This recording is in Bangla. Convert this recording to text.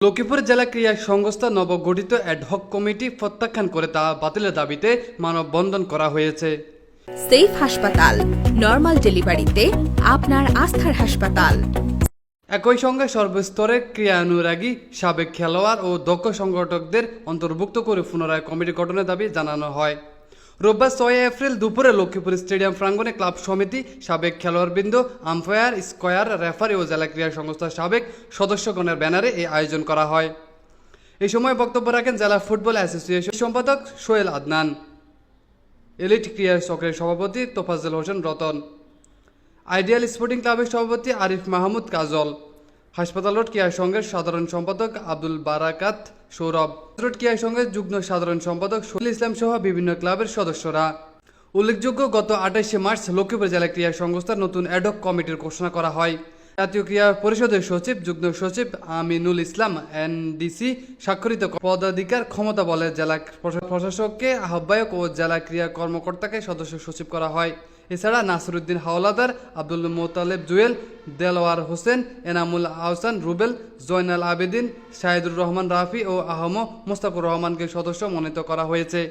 লক্ষ্মীপুর জেলা ক্রীড়া সংস্থা নবগঠিত অ্যাডহক কমিটি প্রত্যাখ্যান করে তা বাতিলের দাবিতে মানববন্ধন করা হয়েছে। সেফ হাসপাতাল, নরমাল ডেলিভারিতে আপনার আস্থার হাসপাতাল। একই সঙ্গে সর্বস্তরে ক্রীড়ানুরাগী সাবেক খেলোয়াড় ও দক্ষ সংগঠকদের অন্তর্ভুক্ত করে পুনরায় কমিটি গঠনের দাবি জানানো হয়। রোববার 6 এপ্রিল দুপুরে লক্ষ্মীপুর স্টেডিয়াম প্রাঙ্গণে ক্লাব সমিতি, সাবেক খেলোয়াড়বৃন্দ, আম্পায়ার, স্কয়ার, রেফারি ও জেলা ক্রীড়া সংস্থার সাবেক সদস্যগণের ব্যানারে এই আয়োজন করা হয়। এই সময় বক্তব্য রাখেন জেলা ফুটবল অ্যাসোসিয়েশন সম্পাদক সোহেল আদনান, এলিট ক্রীড়া চক্রের সভাপতি তোফাজ্জল হোসেন রতন, আইডিয়াল স্পোর্টিং ক্লাবের সভাপতি আরিফ মাহমুদ কাজল, হাসপাতাল রোড ক্রীড়া সংঘের সাধারণ সম্পাদক আব্দুল বারাকাত সৌরভ, রোড ক্রীড়া সংঘের যুগ্ম সাধারণ সম্পাদক শহীদ ইসলাম সহ বিভিন্ন ক্লাবের সদস্যরা। উল্লেখযোগ্য, গত 28শে মার্চ লক্ষ্মীপুর জেলা ক্রীড়া সংস্থার নতুন অ্যাডহক কমিটির ঘোষণা করা হয়। জাতীয় ক্রীড়া পরিষদের সচিব, যুগ্ম সচিব আমিনুল ইসলাম এনডিসি স্বাক্ষরিত পদাধিকার ক্ষমতা বলে জেলা প্রশাসককে আহ্বায়ক ও জেলা ক্রীড়া কর্মকর্তাকে সদস্য সচিব করা হয়। এছাড়া নাসিরউদ্দিন হাওলাদার, আব্দুল মোতালেব জুয়েল, দেলোয়ার হোসেন, এনামুল আহসান রুবেল, জয়নাল আবেদিন, শাহিদুর রহমান রাফি ও আহম মোস্তাকুর রহমানকে সদস্য মনোনীত করা হয়েছে।